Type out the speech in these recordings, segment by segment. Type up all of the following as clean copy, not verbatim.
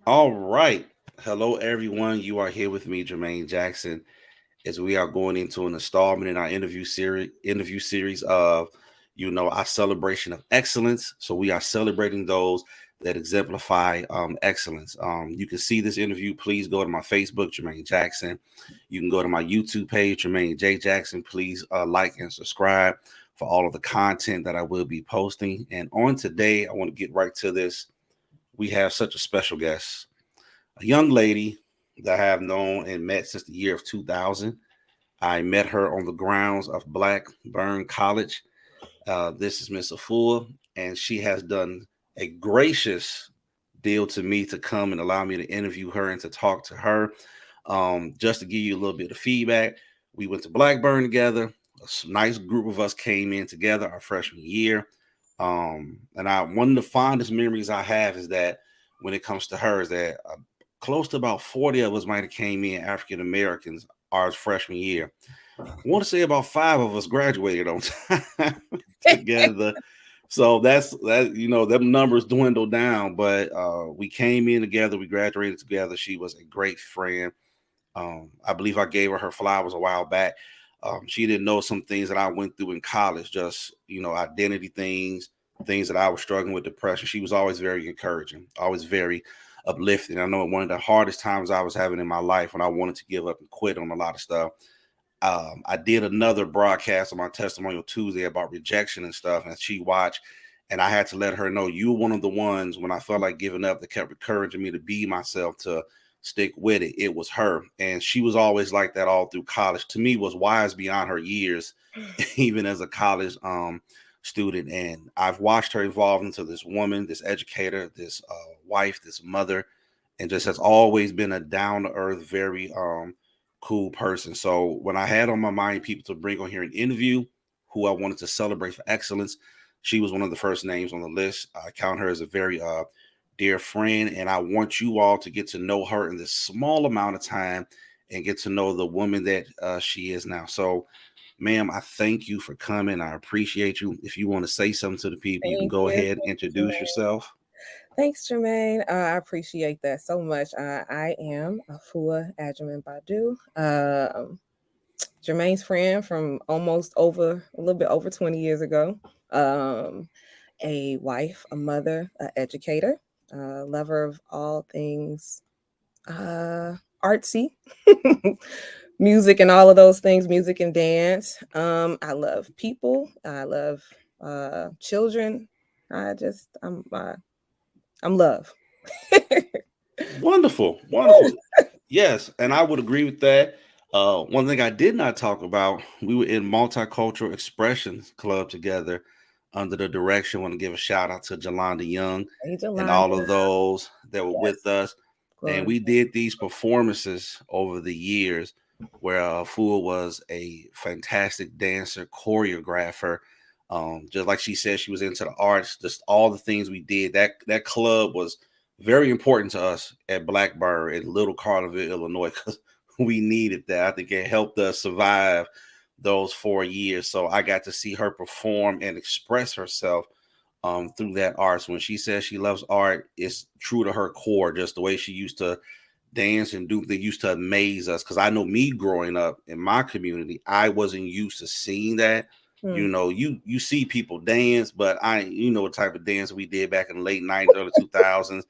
All right. Hello, everyone. You are here with me, Jermaine Jackson, as we are going into an installment in our interview series of, our celebration of excellence. So we are celebrating those that exemplify excellence. You can see this interview. Please go to my Facebook, Jermaine Jackson. You can go to my YouTube page, Jermaine J Jackson. Please like and subscribe for all of the content that I will be posting. And on today, I want to get right to this. We have such a special guest, a young lady that I have known and met since the year of 2000. I met her on the grounds of Blackburn College. This is Miss Afua, and she has done a gracious deal to me to come and allow me to interview her and to talk to her. Just to give you a little bit of feedback, we went to Blackburn together. A nice group of us came in together our freshman year. And one of the fondest memories I have is that when it comes to her is that close to about 40 of us might have came in African Americans our freshman year. I want to say about 5 of us graduated on time together. So that's that, them numbers dwindle down, but we came in together, we graduated together. She was a great friend. I believe I gave her flowers a while back. She didn't know some things that I went through in college, just, identity things that I was struggling with, depression. She was always very encouraging, always very uplifting. I know one of the hardest times I was having in my life when I wanted to give up and quit on a lot of stuff. I did another broadcast on my testimonial Tuesday about rejection and stuff, and she watched, and I had to let her know, you were one of the ones when I felt like giving up that kept encouraging me to be myself, to stick with it. It was her, and she was always like that all through college. To me, was wise beyond her years, even as a college student. And I've watched her evolve into this woman, this educator, this wife, this mother, and just has always been a down to earth, very cool person. So when I had on my mind people to bring on here and interview who I wanted to celebrate for excellence, she was one of the first names on the list. I count her as a very dear friend, and I want you all to get to know her in this small amount of time and get to know the woman that she is now. So, ma'am, I thank you for coming. I appreciate you. If you want to say something to the people, you can Thank go you. ahead and Thanks, introduce Jermaine. yourself. Thanks, Jermaine. I appreciate that so much. I am Afua Agyeman-Badu, Jermaine's friend from almost over a little bit over 20 years ago. Um, a wife, a mother, an educator, a lover of all things uh, artsy, music, and all of those things, music and dance. I love people. I love children. I'm love. Wonderful, wonderful. Yes, and I would agree with that. One thing I did not talk about, we were in Multicultural Expressions Club together under the direction. I want to give a shout out to Jolanda Young Angel and London. all of those that were Yes. with us. And Glory. we did these performances over the years where Fua was a fantastic dancer, choreographer. Just like she said, she was into the arts, just all the things we did. That club was very important to us at Blackburn in Little Carterville, Illinois, because we needed that. I think it helped us survive those 4 years. So I got to see her perform and express herself through that art. So when she says she loves art, it's true to her core. Just the way she used to dance and do, they used to amaze us. Because I know me growing up in my community, I wasn't used to seeing that. Hmm. You see people dance, but what type of dance we did back in the late 90s, early 2000s.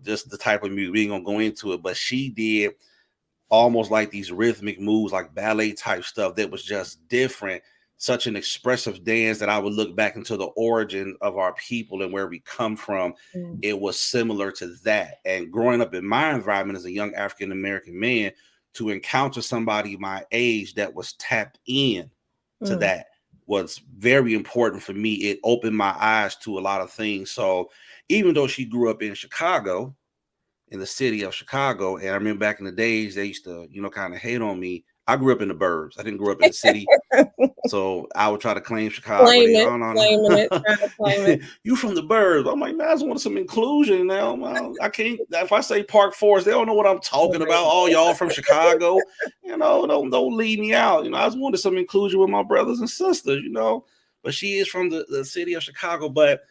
Just the type of music. We ain't gonna go into it, but she did almost like these rhythmic moves, like ballet type stuff that was just different. Such an expressive dance that I would look back into the origin of our people and where we come from. Hmm. It was similar to that. And growing up in my environment as a young African American man, to encounter somebody my age that was tapped in to Hmm. that was very important for me. It opened my eyes to a lot of things. So even though she grew up in Chicago, in the city of Chicago. And I remember back in the days, they used to, kind of hate on me. I grew up in the burbs. I didn't grow up in the city. So I would try to claim Chicago. Claim They, it, oh, no, claiming it, no. trying to claim it. You from the burbs. I'm like, man, I just want some inclusion now. Well, I can't, if I say Park Forest, they don't know what I'm talking about. Oh, y'all from Chicago. Don't leave me out. I just wanted some inclusion with my brothers and sisters. But she is from the city of Chicago. But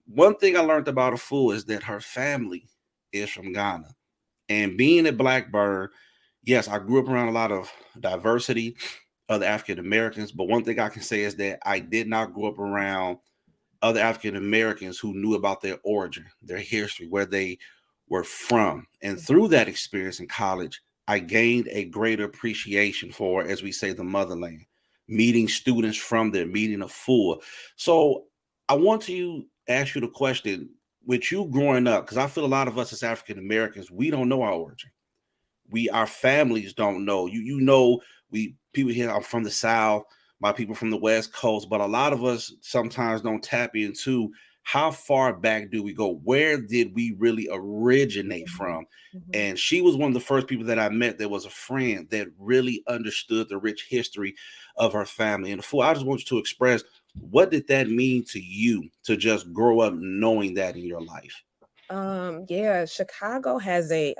one thing I learned about a fool is that her family is from Ghana. And being a Blackburn, yes, I grew up around a lot of diversity of the African Americans. But one thing I can say is that I did not grow up around other African Americans who knew about their origin, their history, where they were from. And through that experience in college, I gained a greater appreciation for, as we say, the motherland, meeting students from there, meeting Afua. So I want to ask you the question, with you growing up, because I feel a lot of us as African Americans, we don't know our origin. Our families don't know. We people here, I'm from the South, my people from the West Coast, but a lot of us sometimes don't tap into how far back do we go? Where did we really originate Mhm. from? Mhm. And she was one of the first people that I met that was a friend that really understood the rich history of her family. And for I just want you to express, what did that mean to you to just grow up knowing that in your life? Yeah, Chicago has a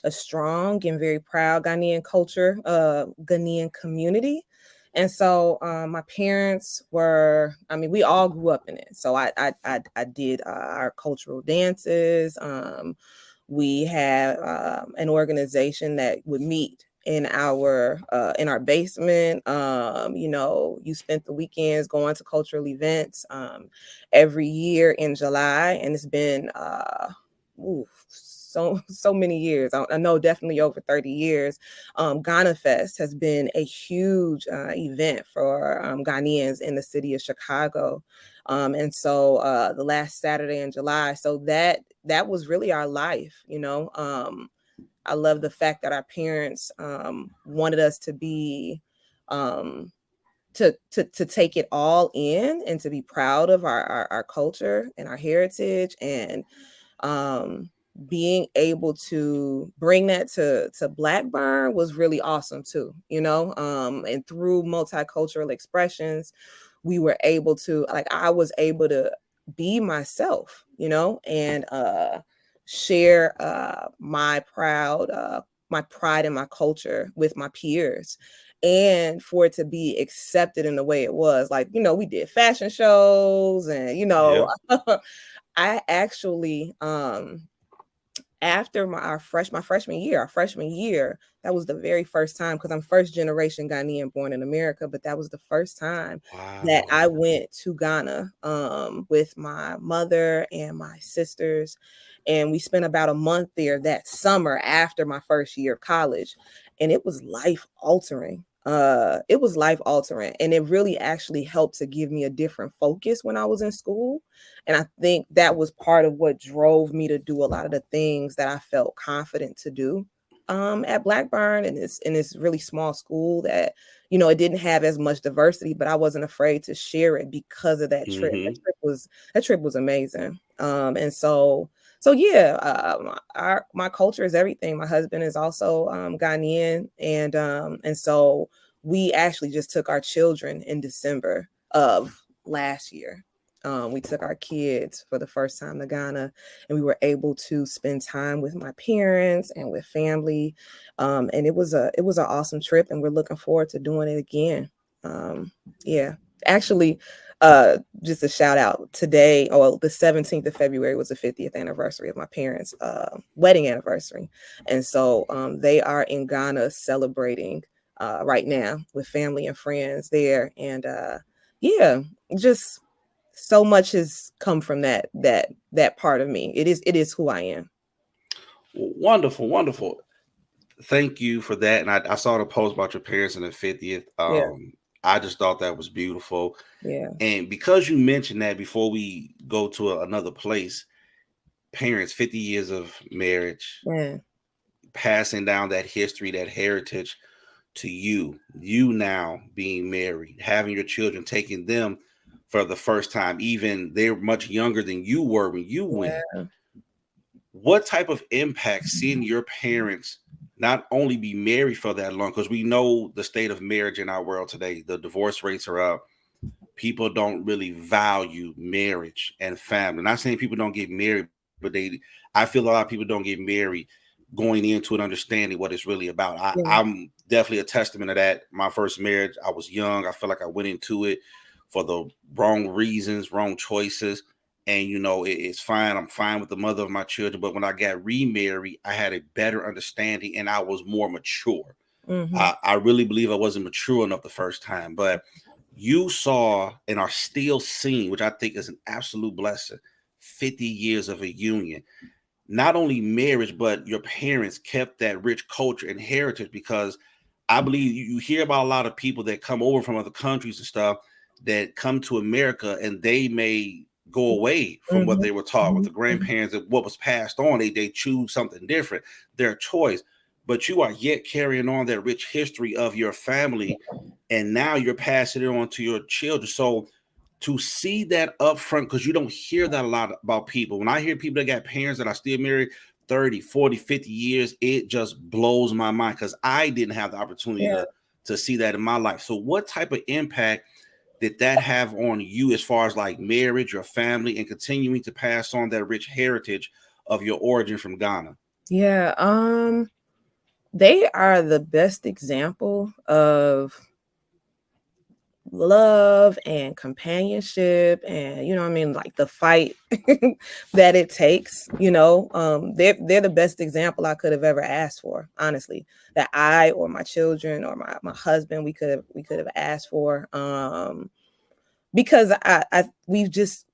strong and very proud Ghanaian culture, Ghanaian community. And so my parents were, I mean, we all grew up in it. So I did our cultural dances. We had an organization that would meet in our basement. You know, you spent the weekends going to cultural events every year in July, and it's been so many years. I know definitely over 30 years. Ghana Fest has been a huge event for Ghanaians in the city of Chicago. And so the last Saturday in July, so that was really our life, you know. I love the fact that our parents wanted us to be um, to take it all in and to be proud of our culture and our heritage, and um being able to bring that to Blackburn was really awesome too, you know. And through multicultural expressions, we were able to, like, I was able to be myself, you know, and share my pride in my culture with my peers, and for it to be accepted in the way it was. Like, you know, we did fashion shows, and you know, Yep. I actually after my freshman year, that was the very first time, because I'm first generation Ghanaian born in America, but that was the first time that Wow. I went to Ghana with my mother and my sisters, and we spent about a month there that summer after my first year of college, and it was life altering. It was life altering, and it really actually helped to give me a different focus when I was in school. And I think that was part of what drove me to do a lot of the things that I felt confident to do at Blackburn. And it's in this really small school that, you know, it didn't have as much diversity, but I wasn't afraid to share it because of that trip. Hmm. That trip was amazing. And so yeah, our my culture is everything. My husband is also Ghanaian, and so we actually just took our children in December of last year. We took our kids for the first time to Ghana, and we were able to spend time with my parents and with family. And it was an awesome trip, and we're looking forward to doing it again. Um, yeah, actually, just a shout out today, or the 17th of February was the 50th anniversary of my parents' wedding anniversary, and so they are in Ghana celebrating right now with family and friends there, and yeah, just so much has come from that part of me. It is who I am. Wonderful, wonderful. Thank you for that. And I saw the post about your parents in the 50th. Yeah, I just thought that was beautiful. yeah, And because you mentioned that, before we go to another place, parents, 50 years of marriage, man, passing down that history, that heritage to you now being married, having your children, taking them for the first time, even they're much younger than you were when you went. yeah, What type of impact seeing your parents not only be married for that long, because we know the state of marriage in our world today, the divorce rates are up. People don't really value marriage and family. Not saying people don't get married, but I feel a lot of people don't get married going into it understanding what it's really about. yeah, I'm definitely a testament of that. My first marriage, I was young. I feel like I went into it for the wrong reasons, wrong choices. and it's fine. I'm fine with the mother of my children. But when I got remarried, I had a better understanding and I was more mature. Mm-hmm. I really believe I wasn't mature enough the first time, but you saw and are still seeing, which I think is an absolute blessing, 50 years of a union. Not only marriage, but your parents kept that rich culture and heritage, because I believe you hear about a lot of people that come over from other countries and stuff that come to America, and they may go away from what Mm-hmm. they were taught with Mm-hmm. the grandparents and what was passed on. They choose something different, their choice. But you are yet carrying on that rich history of your family, and now you're passing it on to your children. So to see that up front, because you don't hear that a lot about people. When I hear people that got parents that are still married 30, 40, 50 years, it just blows my mind, because I didn't have the opportunity Yeah. to see that in my life. So what type of impact did that have on you as far as like marriage, your family, and continuing to pass on that rich heritage of your origin from Ghana? Yeah. They are the best example of love and companionship, and you know what I mean, like the fight that it takes. They're the best example I could have ever asked for, honestly, that I or my children or my husband we could have asked for. Because we just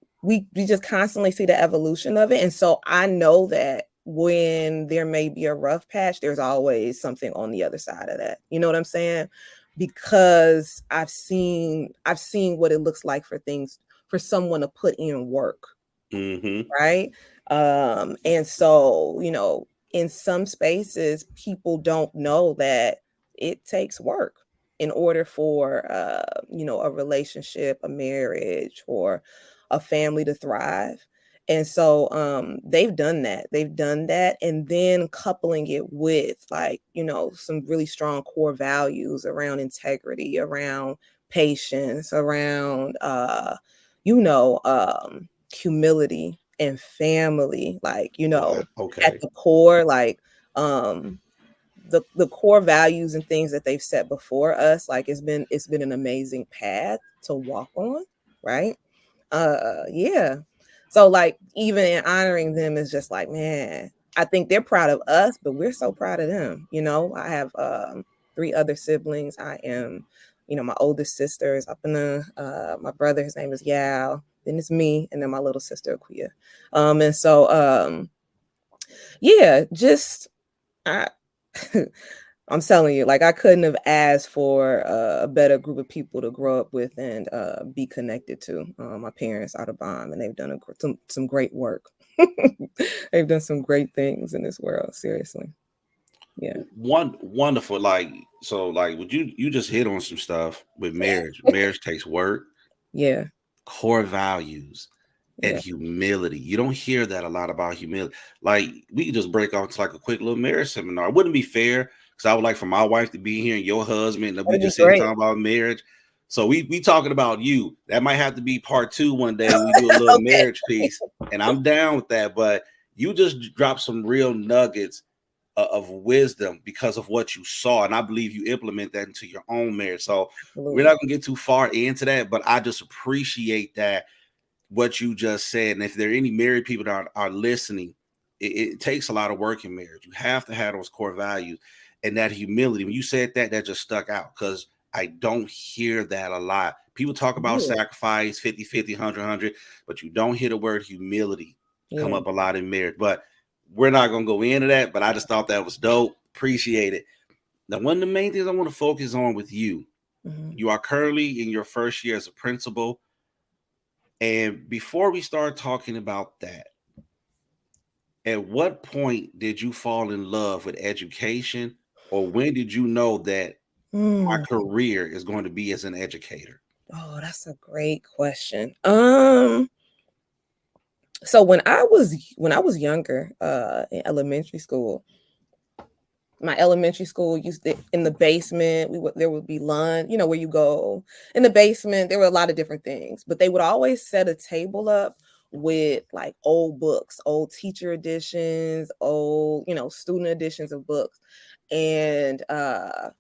constantly see the evolution of it, and so I know that when there may be a rough patch, there's always something on the other side of that. You know what I'm saying? Because I've seen what it looks like for someone to put in work, Mm-hmm. right? And so, in some spaces, people don't know that it takes work in order for, a relationship, a marriage, or a family to thrive. And so, they've done that. They've done that. And then coupling it with, like, some really strong core values around integrity, around patience, around, humility and family, like, Wow. at Okay. the core, like, the core values and things that they've set before us, like, it's been an amazing path to walk on, right? Yeah. So, like, even in honoring them is just like, man, I think they're proud of us, but we're so proud of them. I have three other siblings. I am, my oldest sister is up in my brother, his name is Yao. Then it's me, and then my little sister Akuya. And so yeah, just I I'm telling you, like, I couldn't have asked for a better group of people to grow up with and be connected to. My parents are the bomb, and they've done some great work. They've done some great things in this world. Seriously, yeah, One wonderful, like, so like, would you just hit on some stuff with marriage? Marriage takes work, yeah, core values, and yeah. humility. You don't hear that a lot about humility. Like, we could just break off to like a quick little marriage seminar. It wouldn't be fair, because I would like for my wife to be here and your husband, and we That'd be just sitting great. talking about marriage. So we talking about you. That might have to be part two one day. We do a little Okay. marriage piece, and I'm down with that. But you just dropped some real nuggets of wisdom because of what you saw, and I believe you implement that into your own marriage. So we're Absolutely. not gonna get too far into that, but I just appreciate that, what you just said. And if there are any married people that are listening, it takes a lot of work in marriage. You have to have those core values and that humility. When you said that, that just stuck out, because I don't hear that a lot. People talk about Yeah, sacrifice, 50-50, 100-100, but you don't hear the word humility come yeah. up a lot in marriage. But we're not going to go into that, but I just thought that was dope. Appreciate it. Now, one of the main things I want to focus on with you, Mhm. you are currently in your first year as a principal. And before we start talking about that, at what point did you fall in love with education, or when did you know that my Mm. career is going to be as an educator? Oh, that's a great question. So when I was younger, in elementary school, my elementary school used to, in the basement, there would be lunch, where you go in the basement. There were a lot of different things, but they would always set a table up with, like, old books, old teacher editions, old, student editions of books. And so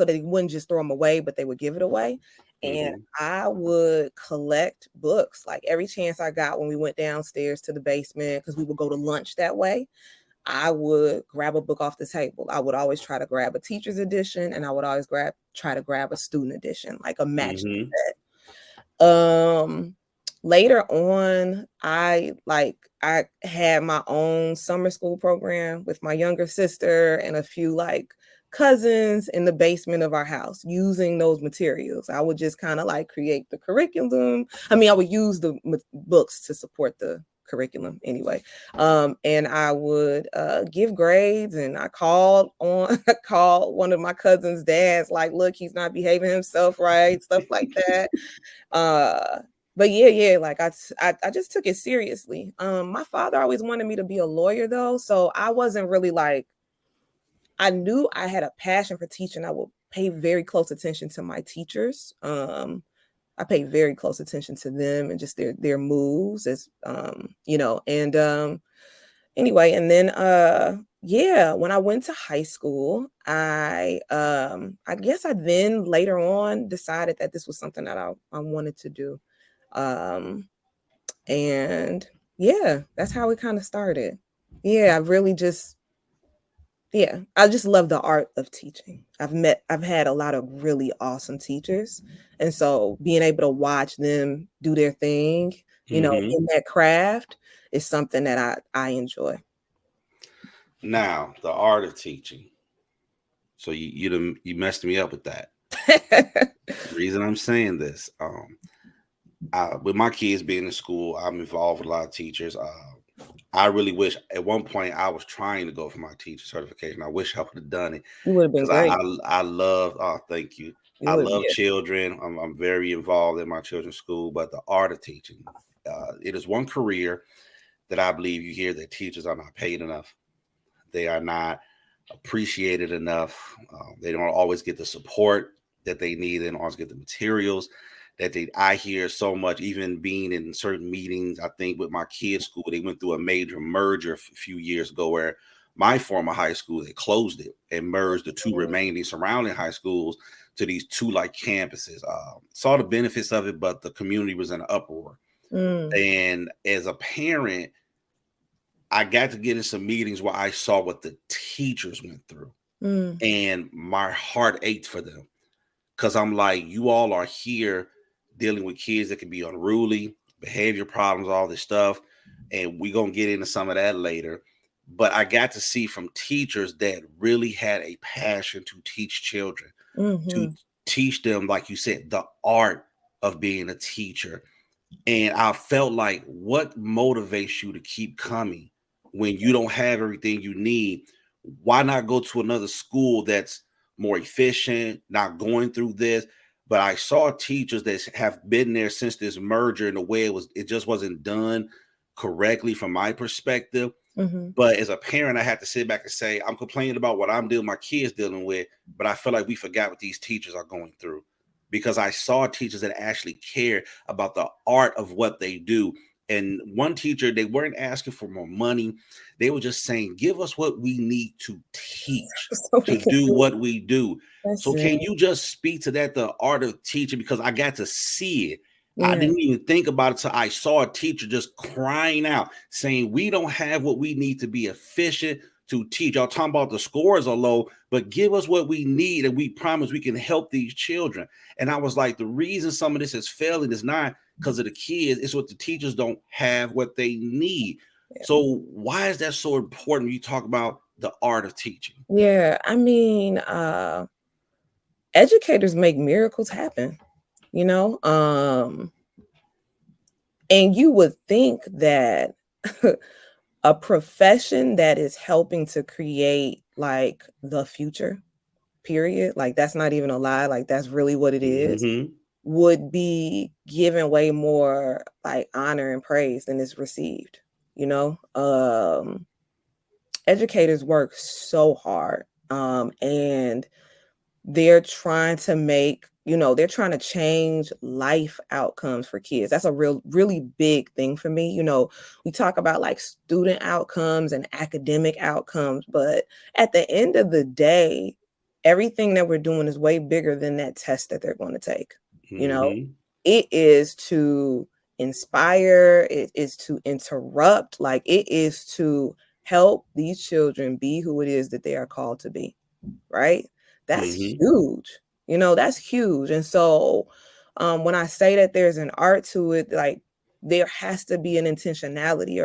they wouldn't just throw them away, but they would give it away. and Mm-hmm. I would collect books like every chance I got when we went downstairs to the basement because we would go to lunch that way. I would grab a book off the table. I would always try to grab a teacher's edition, and I would always try to grab a student edition, like a matching Mm-hmm. set. Later on, I had my own summer school program with my younger sister and a few like cousins in the basement of our house using those materials. I would just kind of like create the curriculum. I mean, I would use the books to support the curriculum anyway. And I would give grades, and I called on I called one of my cousin's dads, like, look, he's not behaving himself right, stuff like that. But yeah, like I just took it seriously. My father always wanted me to be a lawyer though, so I wasn't really like, I knew I had a passion for teaching. I would pay very close attention to my teachers. I pay very close attention to them and just their moves as and anyway, and then yeah, when I went to high school, I guess I then later on decided that this was something that I wanted to do. Um and yeah, that's how it kind of started. Yeah, I really just yeah, I just love the art of teaching. I've had a lot of really awesome teachers. And so being able to watch them do their thing, Mm-hmm. in that craft is something that I enjoy. Now, the art of teaching. So you messed me up with that. The reason I'm saying this, with my kids being in school, I'm involved with a lot of teachers. I really wish at one point I was trying to go for my teacher certification. I wish I would have done it You would have been because great. I love. Oh, thank you. You I would have, love yeah. children. I'm very involved in my children's school, but the art of teaching, it is one career that I believe you hear that teachers are not paid enough. They are not appreciated enough. They don't always get the support that they need. They don't always get the materials that I hear so much. Even being in certain meetings, I think with my kids' school, they went through a major merger a few years ago where my former high school, they closed it and merged the two remaining surrounding high schools to these two like campuses. Saw the benefits of it, but the community was in an uproar. Mm, And as a parent, I got to get in some meetings where I saw what the teachers went through, mm, and my heart ached for them because I'm like, you all are here dealing with kids that can be unruly, behavior problems, all this stuff, and we're gonna get into some of that later. But I got to see from teachers that really had a passion to teach children, to mm-hmm, teach them, like you said, the art of being a teacher. And I felt like, what motivates you to keep coming when you don't have everything you need? Why not go to another school that's more efficient, not going through this? But I saw teachers that have been there since this merger, and the way it just wasn't done correctly from my perspective. mm-hmm. But as a parent, I had to sit back and say, I'm complaining about what I'm dealing, my kids dealing with, but I feel like we forgot what these teachers are going through because I saw teachers that actually care about the art of what they do. And one teacher, they weren't asking for more money. They were just saying, give us what we need to teach, So we to can do do what we do. that's So it. can you just speak to that, the art of teaching? Because I got to see it. I Yeah. didn't even think about it till I saw a teacher just crying out, saying, we don't have what we need to be efficient to teach. Y'all talking about the scores are low, but give us what we need, and we promise we can help these children. And I was like, the reason some of this is failing is not because of the kids, it's what the teachers don't have what they need. So why is that so important when you talk about the art of teaching? Yeah, I mean, educators make miracles happen, you know? And you would think that a profession that is helping to create like the future, period, like that's not even a lie, like that's really what it is, Mm-hmm. would be given way more like honor and praise than is received, you know? Educators work so hard. And they're trying to make, they're trying to change life outcomes for kids. That's a really big thing for me. We talk about like student outcomes and academic outcomes, but at the end of the day, everything that we're doing is way bigger than that test that they're going to take. You know, Mm-hmm. it is to inspire, it is to interrupt, like it is to help these children be who it is that they are called to be, right? That's Mm-hmm. huge. That's huge. And so when I say that there's an art to it, like there has to be an intentionality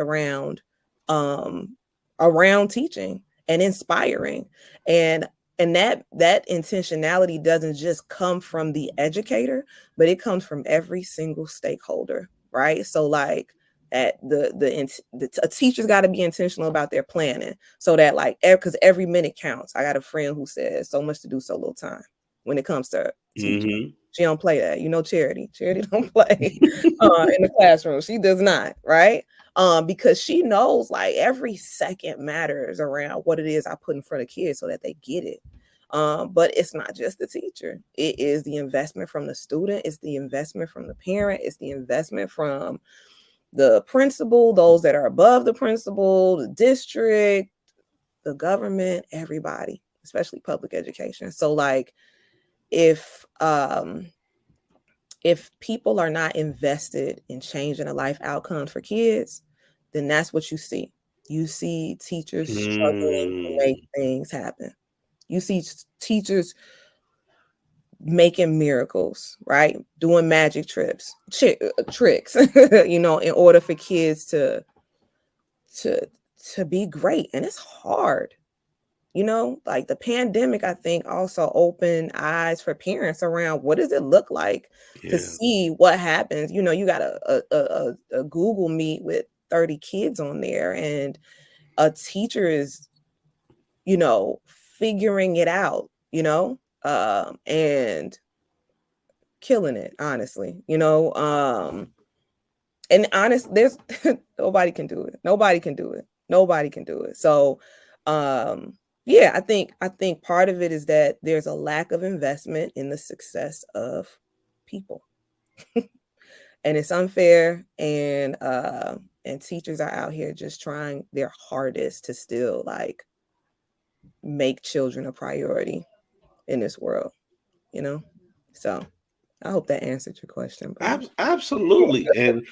um around teaching and inspiring. And that intentionality doesn't just come from the educator, but it comes from every single stakeholder, right? So like at a teacher's got to be intentional about their planning, so that like because every minute counts. I got a friend who says so much to do, so little time when it comes to teaching. Mm-hmm. She don't play that. Charity don't play in the classroom. She does not, right? Because she knows like every second matters around what it is I put in front of kids so that they get it. But it's not just the teacher. It is the investment from the student. It's the investment from the parent. It's the investment from the principal, those that are above the principal, the district, the government, everybody, especially public education. So like if people are not invested in changing a life outcome for kids, then that's what you see. You see teachers struggling to make Mm. things happen. You see teachers making miracles, right? Doing magic tricks, in order for kids to to be great. And it's hard. Like the pandemic, I think also opened eyes for parents around what does it look like to Yeah. see what happens. You got a Google Meet with 30 kids on there, and a teacher is, figuring it out, and killing it, honestly, and honest, there's nobody can do it. Nobody can do it. Nobody can do it. So, um, yeah, I think part of it is that there's a lack of investment in the success of people, and it's unfair. And teachers are out here just trying their hardest to still like make children a priority in this world. You know, so I hope that answered your question, brother. Absolutely. And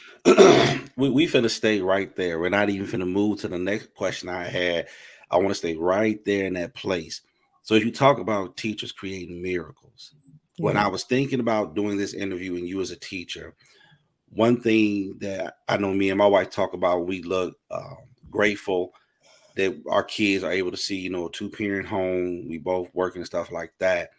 we finna stay right there. We're not even finna move to the next question I had. I want to stay right there in that place. So if you talk about teachers creating miracles, when Yeah. I was thinking about doing this interview and you as a teacher, one thing that I know me and my wife talk about, we look grateful that our kids are able to see, a two-parent home. We both work and stuff like that.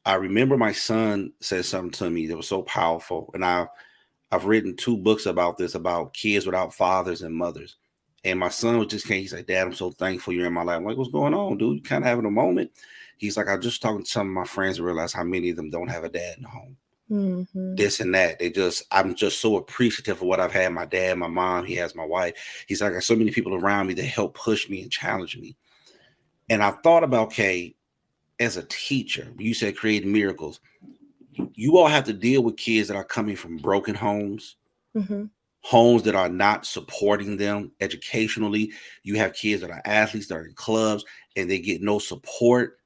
I remember my son said something to me that was so powerful, and I've written two books about this, about kids without fathers and mothers. And my son was just came. He's like, "Dad, I'm so thankful you're in my life." I'm like, "What's going on, dude? You kind of having a moment?" He's like, "I just talking to some of my friends and realized how many of them don't have a dad in the home. Hmm. This and that. I'm just so appreciative of what I've had. My dad, my mom, he has my wife. He's like, I got so many people around me that help push me and challenge me." And I thought about, okay, as a teacher, you said creating miracles. You all have to deal with kids that are coming from broken homes, Hmm. homes that are not supporting them educationally. You have kids that are athletes that are in clubs and they get no support.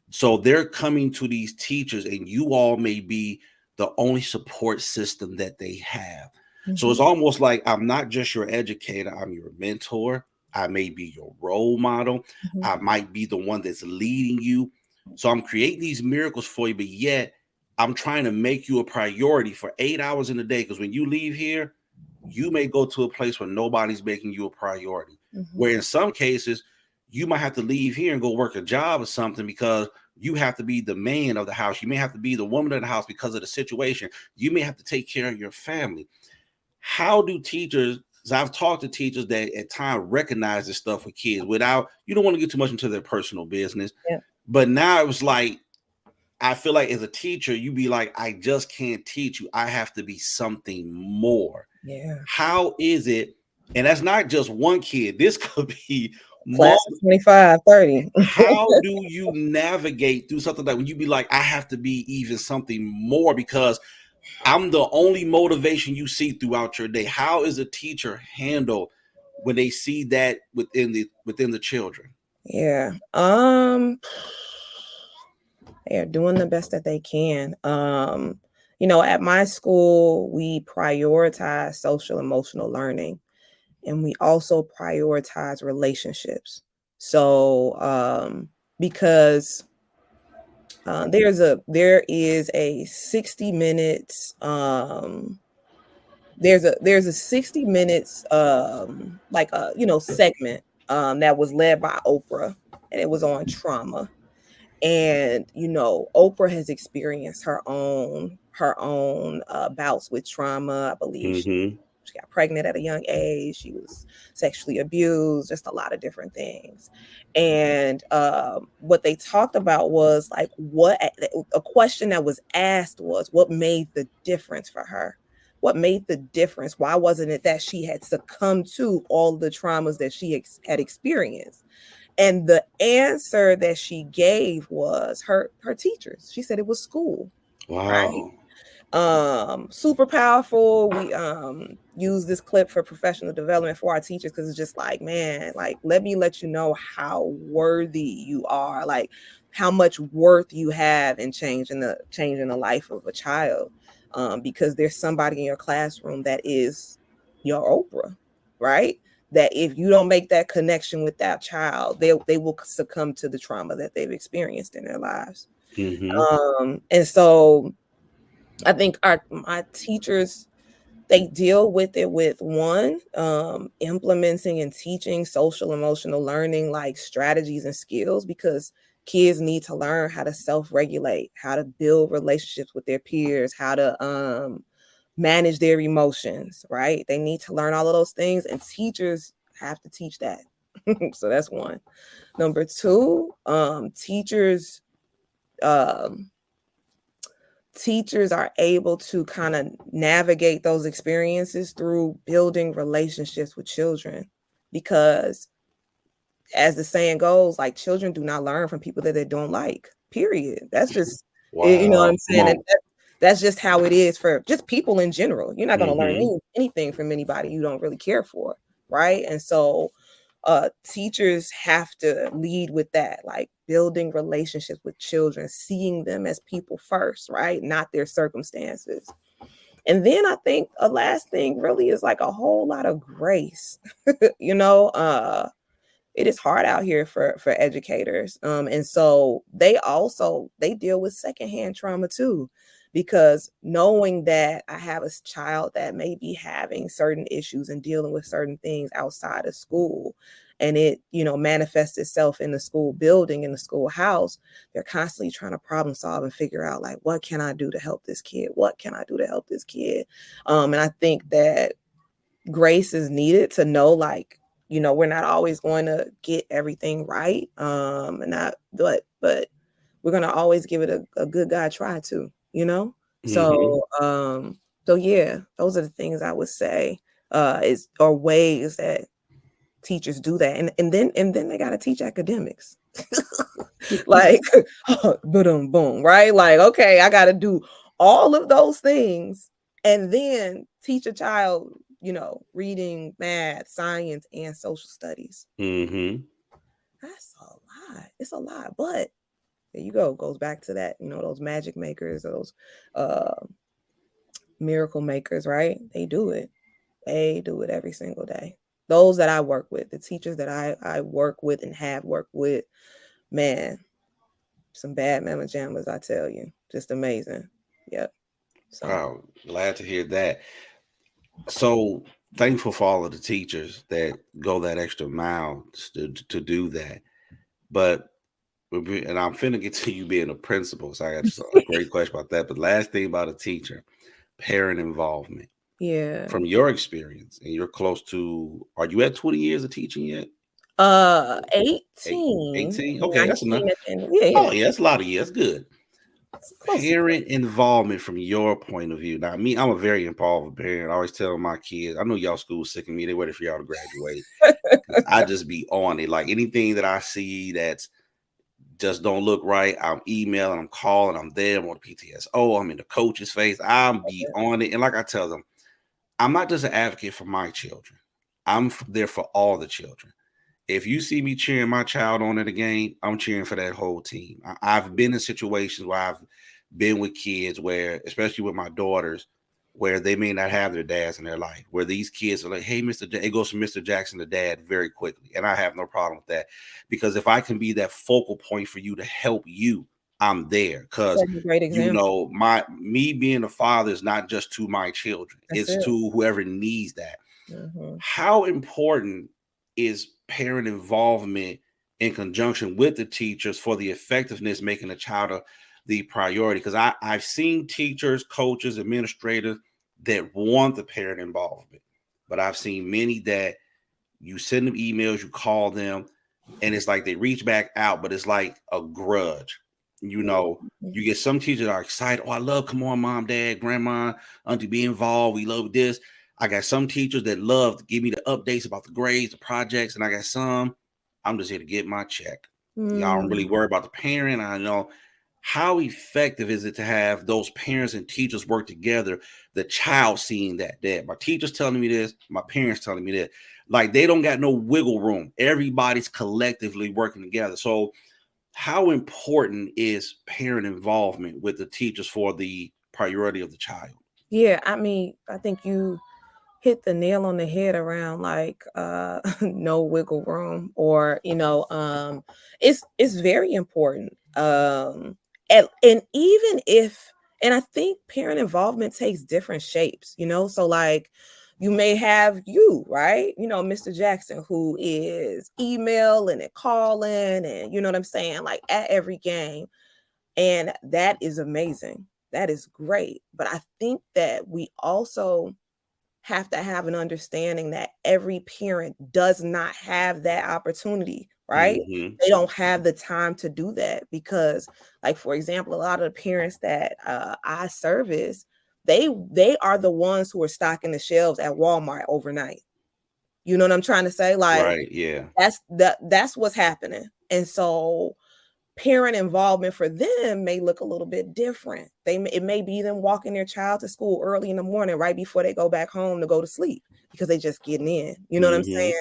So they're coming to these teachers, and you all may be the only support system that they have. So Hmm. it's almost like I'm not just your educator, I'm your mentor. I may be your role model. Hmm. I might be the one that's leading you. So I'm creating these miracles for you, but yet I'm trying to make you a priority for 8 hours in a day. Because when you leave here, you may go to a place where nobody's making you a priority. Hmm. Where in some cases, you might have to leave here and go work a job or something because you have to be the man of the house. You may have to be the woman of the house because of the situation. You may have to take care of your family. How do teachers, 'cause I've talked to teachers that at times recognize this stuff with kids without, you don't want to get too much into their personal business. Yeah. But now it was like, I feel like as a teacher, you be like, I just can't teach you. I have to be something more. Yeah. How is it? And that's not just one kid. This could be Class multiple. of 25, 30. How do you navigate through something like when you be like, I have to be even something more because I'm the only motivation you see throughout your day? How is a teacher handle when they see that within the children? Yeah. They are doing the best that they can. At my school, we prioritize social emotional learning, and we also prioritize relationships. So, because there is a 60 minutes there's a 60 minutes like a segment that was led by Oprah, and it was on trauma. And Oprah has experienced her own bouts with trauma. I believe Mm-hmm. she got pregnant at a young age. She was sexually abused, just a lot of different things. And what they talked about was like, what a question that was asked was, what made the difference for her? What made the difference? Why wasn't it that she had succumbed to all the traumas that she had experienced? And the answer that she gave was her teachers. She said it was school, right? Wow. Super powerful. We use this clip for professional development for our teachers, because it's just like, man, like, let me let you know how worthy you are, like how much worth you have in changing the life of a child. Because there's somebody in your classroom that is your Oprah, right? That if you don't make that connection with that child, they will succumb to the trauma that they've experienced in their lives. Mm-hmm. And so I think my teachers, they deal with it with one, implementing and teaching social emotional learning, like strategies and skills, because kids need to learn how to self-regulate, how to build relationships with their peers, how to manage their emotions, right? They need to learn all of those things, and teachers have to teach that. So that's one. Number two, um, teachers are able to kind of navigate those experiences through building relationships with children, because as the saying goes, like, children do not learn from people that they don't like, period. That's just, you know what Wow. I'm Come saying? on. That's just how it is for just people in general. You're not going to learn Mm-hmm. anything from anybody you don't really care for, right? And so teachers have to lead with that, like building relationships with children, seeing them as people first, right? Not their circumstances. And then I think a last thing really is like a whole lot of grace. you know, uh it is hard out here for educators, and so they deal with secondhand trauma too, because knowing that I have a child that may be having certain issues and dealing with certain things outside of school, and it manifests itself in the school building, in the schoolhouse, they're constantly trying to problem solve and figure out, like, what can I do to help this kid, what can I do to help this kid. And I think that grace is needed to know, like, we're not always going to get everything right, and not but we're going to always give it a good God try to. Mm-hmm. So yeah, those are the things I would say, is or ways that teachers do that. And then they got to teach academics. Like, boom, boom, right? Like, okay, I got to do all of those things, and then teach a child, reading, math, science, and social studies. Mm-hmm. That's a lot. It's a lot, but there you go. Goes back to that, those magic makers, those uh miracle makers, right? They do it. They do it every single day. Those that I work with, the teachers that I work with and have worked with, man, some bad mama jammers, I tell you. Just amazing. Yep. So Wow. Glad to hear that. So thankful for all of the teachers that go that extra mile to do that. But and I'm finna get to you being a principal, so I got a great question about that. But last thing about a teacher, parent involvement. yeah. From your experience, and you're close to, are you at 20 years of teaching yet? 18, 18? Okay, that's 19 enough. at the end. Yeah, Oh yeah. yeah, that's a lot of years. That's good. It's close to Parent involvement from your point of view. Now, me, I'm a very involved parent. I always tell my kids, I know y'all school sick of me. They waiting for y'all to graduate. 'Cause I just be on it. Like anything that I see that's just don't look right, I'm emailing, I'm calling, I'm there, I'm on the PTSO, I'm in the coach's face. I'm be on it. And like I tell them, I'm not just an advocate for my children. There for all the children. If you see me cheering my child on at a game, I'm cheering for that whole team. I've been in situations where I've been with kids where, especially with my daughters, where they may not have their dads in their life, where these kids are like, hey, it goes from Mr. Jackson to dad very quickly. And I have no problem with that, because if I can be that focal point for you to help you, I'm there. Because, Setting a great example. me being a father is not just to my children, That's it's it. to whoever needs that. Hmm. How important is parent involvement in conjunction with the teachers for the effectiveness making the child the priority? Because I've seen teachers, coaches, administrators that want the parent involvement, but I've seen many that you send them emails, you call them, and it's like they reach back out, but it's like a grudge. You know, you get some teachers that are excited. Oh, I love, come on, mom, dad, grandma, auntie, be involved. We love this. I got some teachers that love to give me the updates about the grades, the projects, and I got some, I'm just here to get my check. Y'all don't really Mm. worry about the parent. I know. How effective is it to have those parents and teachers work together? The child seeing that my teacher's telling me this, my parents telling me that, like they don't got no wiggle room. Everybody's collectively working together. So how important is parent involvement with the teachers for the priority of the child? Yeah, I mean, I think you hit the nail on the head around like no wiggle room, or it's very important. And even if, and I think parent involvement takes different shapes, so like you may have, right, Mr. Jackson, who is emailing and calling, and you know what I'm saying, like at every game. And that is amazing, that is great, but I think that we also have to have an understanding that every parent does not have that opportunity, right? Mm-hmm. They don't have the time to do that because, like, for example, a lot of the parents that I service, they are the ones who are stocking the shelves at Walmart overnight. You know what I'm trying to say? Like, Right. Yeah. that's what's happening. And so parent involvement for them may look a little bit different. It may be them walking their child to school early in the morning, right before they go back home to go to sleep, because they just getting in. You know what I'm Mm-hmm.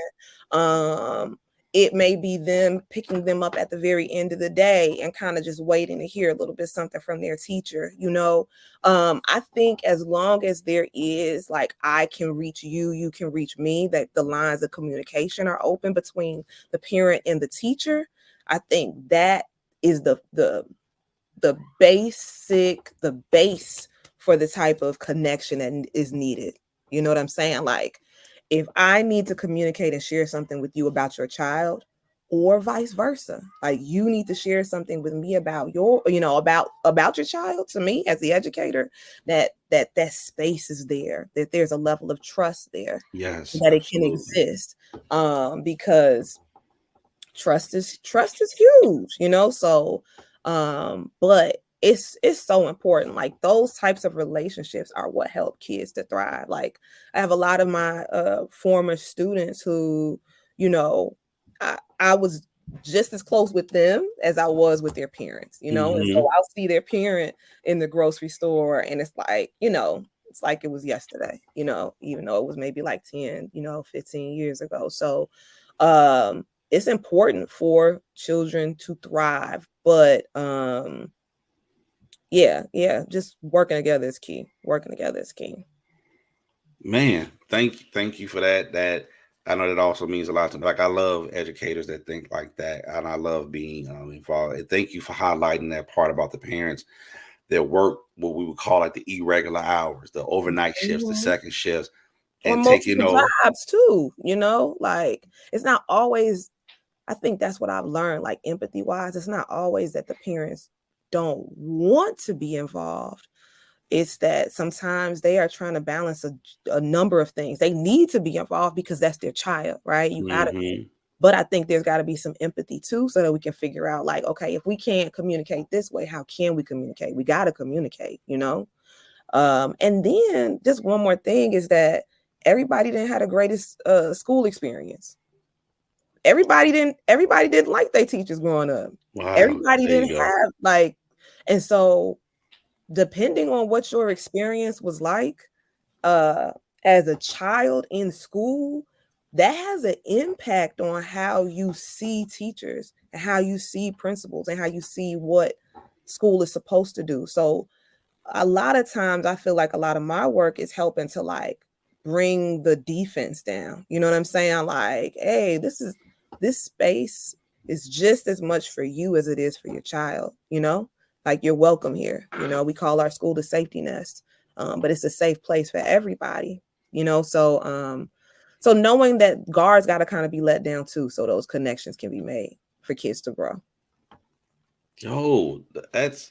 saying? It may be them picking them up at the very end of the day and kind of just waiting to hear a little bit something from their teacher. I think as long as there is like, I can reach you, you can reach me, that the lines of communication are open between the parent and the teacher, I think that is the base for the type of connection that is needed. You know what I'm saying? Like, if I need to communicate and share something with you about your child, or vice versa, like you need to share something with me about about your child, to me as the educator, that space is there, that there's a level of trust there, Yes. that it can Absolutely. exist, because trust is huge, so but it's so important. Like, those types of relationships are what help kids to thrive. Like, I have a lot of my former students who, you know I was just as close with them as I was with their parents, and so Mm-hmm. I'll see their parent in the grocery store, and it's like it was yesterday, even though it was maybe like 10, 15 years ago. So it's important for children to thrive, but yeah, just working together is key. Working together is key. Man, thank you for that. That I know that also means a lot to me. Like I love educators that think like that, and I love being involved. And thank you for highlighting that part about the parents that work what we would call like the irregular hours, the overnight shifts, the Mhm. second shifts, Or and taking multiple those. jobs too, like, it's not always. I think that's what I've learned, like, empathy wise, it's not always that the parents don't want to be involved. It's that sometimes they are trying to balance a number of things. They need to be involved because that's their child, right? You gotta be. Mm-hmm. But I think there's got to be some empathy too, so that we can figure out, like, okay, if we can't communicate this way, how can we communicate? We got to communicate. And then just one more thing is that everybody didn't have the greatest school experience. Everybody didn't like their teachers growing up. Wow, Everybody there you didn't go. have, like, and so depending on what your experience was like, uh as a child in school, that has an impact on how you see teachers and how you see principals and how you see what school is supposed to do. So a lot of times I feel like a lot of my work is helping to like bring the defense down. You know what I'm saying? Like, hey, this space is just as much for you as it is for your child, you know? Like you're welcome here. You know, we call our school the safety nest. But it's a safe place for everybody, you know. So knowing that guards got to kind of be let down too, so those connections can be made for kids to grow. Yo, that's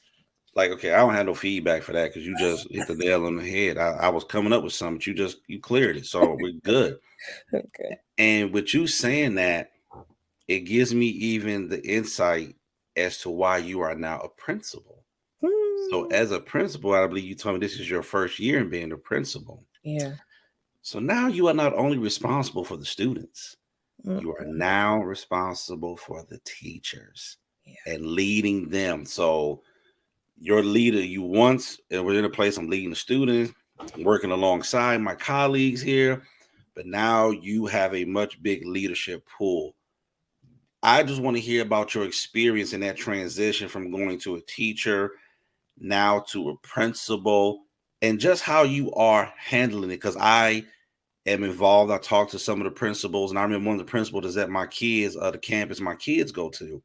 like, okay, I don't have no feedback for that because you just hit the nail on the head. I was coming up with something, but you cleared it, so we're good. Okay. And with you saying that, it gives me even the insight as to why you are now a principal. So, Hmm. as a principal, I believe you told me this is your first year in being a principal. Yeah. So now you are not only responsible for the students, you are Mm-mm. now responsible for the teachers Yeah. and leading them. So your leader, you once were in a place I'm leading the students, working alongside my colleagues here, but now you have a much big leadership pool. I just want to hear about your experience in that transition from going to a teacher now to a principal and just how you are handling it. Because I am involved. I talked to some of the principals, and I remember one of the principals is at my kids, the campus my kids go to,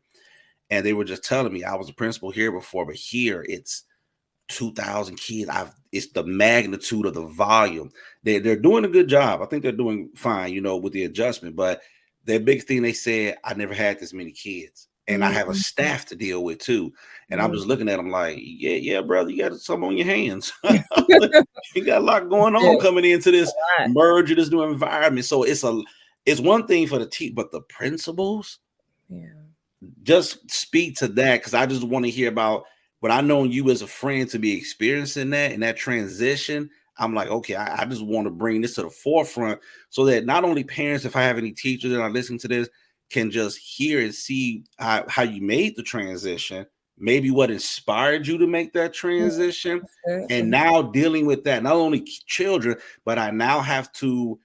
and they were just telling me I was a principal here before, but here it's 2,000 kids. It's the magnitude of the volume. They're doing a good job. I think they're doing fine, with the adjustment. But their big thing, they said, I never had this many kids, and I have a Mm-hmm. staff to deal with too. And I'm Mm-hmm. just looking at them like, yeah, brother, you got some on your hands. You got a lot going Yeah. on coming into this Right. merger, this new environment. So it's one thing for the team, but the principals, Yeah. just speak to that, because I just want to hear about what I know you as a friend to be experiencing that and that transition. I'm like, okay, I just want to bring this to the forefront so that not only parents, if I have any teachers that are listening to this, can just hear and see how you made the transition, maybe what inspired you to make that Yeah, transition, that's good. and Mhm. now dealing with that, not only children, but I now have to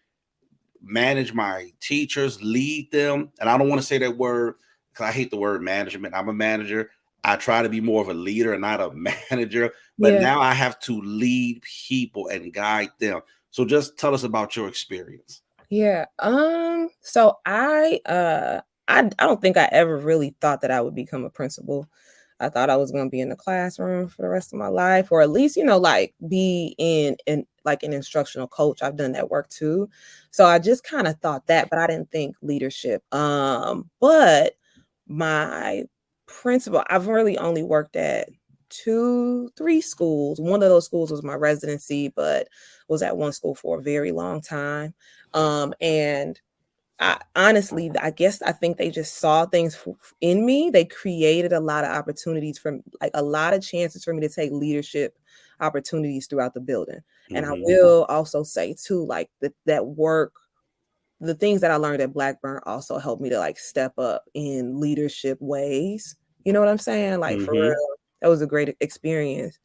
manage my teachers, lead them. And I don't want to say that word because I hate the word management. I'm a manager. I try to be more of a leader and not a manager. But Yeah. now I have to lead people and guide them. So just tell us about your experience. Yeah. So I don't think I ever really thought that I would become a principal. I thought I was going to be in the classroom for the rest of my life, or at least, like be in like an instructional coach. I've done that work too. So I just kind of thought that, but I didn't think leadership. But my principal, I've really only worked at 3 schools. One of those schools was my residency, but was at one school for a very long time. And I guess I think they just saw things in me. They created a lot of opportunities from like a lot of chances for me to take leadership opportunities throughout the building. And I Mm-hmm. will also say too, like that work, the things that I learned at Blackburn also helped me to like step up in leadership ways. You know what I'm saying? Like for Mm-hmm. real, that was a great experience.